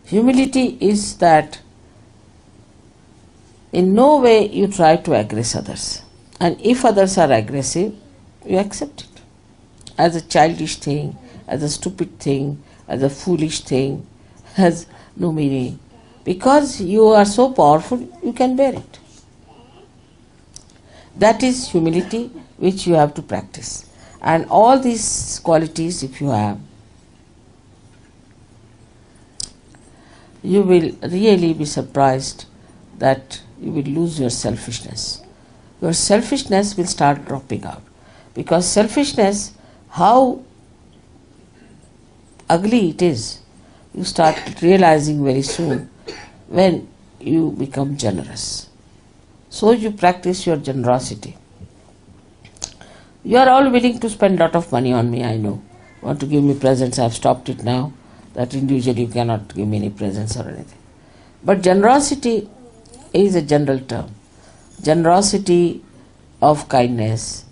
Humility is that in no way you try to aggress others. And if others are aggressive, you accept it as a childish thing, as a stupid thing, as a foolish thing, has no meaning. Because you are so powerful, you can bear it. That is humility which you have to practice. And all these qualities, if you have, you will really be surprised that you will lose your selfishness. Your selfishness will start dropping out. Because selfishness, how ugly it is, you start realizing very soon when you become generous. So you practice your generosity. You are all willing to spend a lot of money on me, I know. Want to give me presents, I have stopped it now. That individually you cannot give me any presents or anything. But generosity is a general term. Generosity of kindness,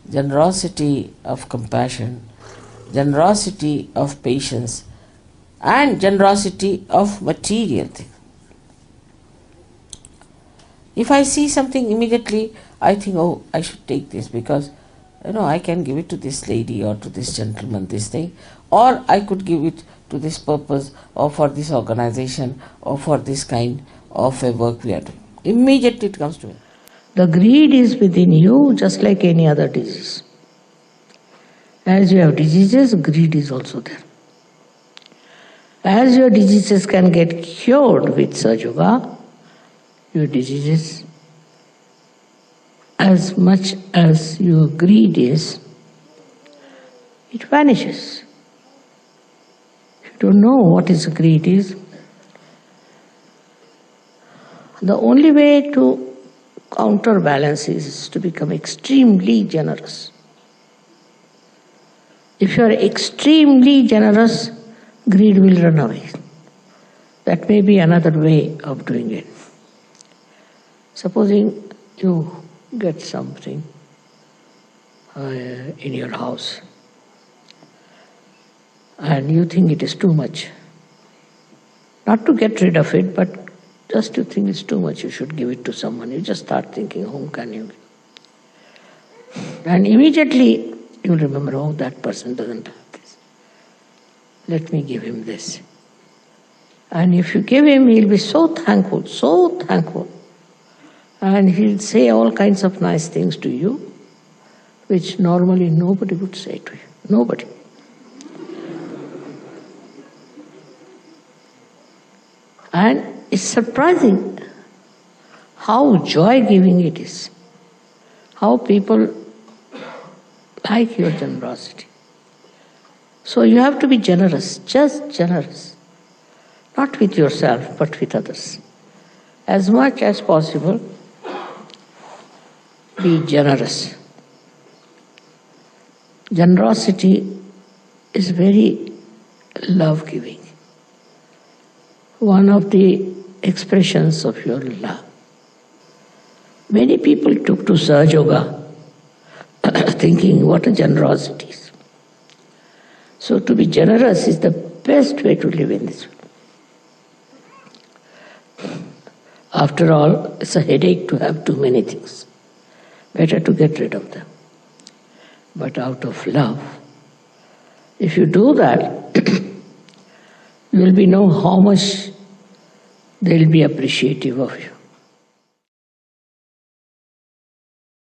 generosity of compassion, generosity of patience, and generosity of material things. If I see something, immediately I think, oh, I should take this because I can give it to this lady or to this gentleman, this thing, or I could give it to this purpose or for this organization or for this kind of a work we are doing. Immediately it comes to me. The greed is within you just like any other disease. As you have diseases, greed is also there. As your diseases can get cured with Sahaja Yoga, your diseases, as much as your greed is, it vanishes. If you don't know what is greed is, the only way to counterbalance is to become extremely generous. If you are extremely generous, greed will run away. That may be another way of doing it. Supposing you get something in your house and you think it is too much. Not to get rid of it, but just you think it's too much, you should give it to someone. You just start thinking, whom can you give? And immediately you'll remember, oh, that person doesn't have this. Let me give him this. And if you give him, he'll be so thankful. And he'll say all kinds of nice things to you, which normally nobody would say to you. Nobody. And it's surprising how joy-giving it is. How people like your generosity. So you have to be generous, just generous. Not with yourself, but with others. As much as possible, be generous. Generosity is very love-giving. One of the expressions of your love. Many people took to Sahaja Yoga thinking what a generosity is. So to be generous is the best way to live in this world. After all, it's a headache to have too many things. Better to get rid of them. But out of love, if you do that, you will know how much they will be appreciative of you.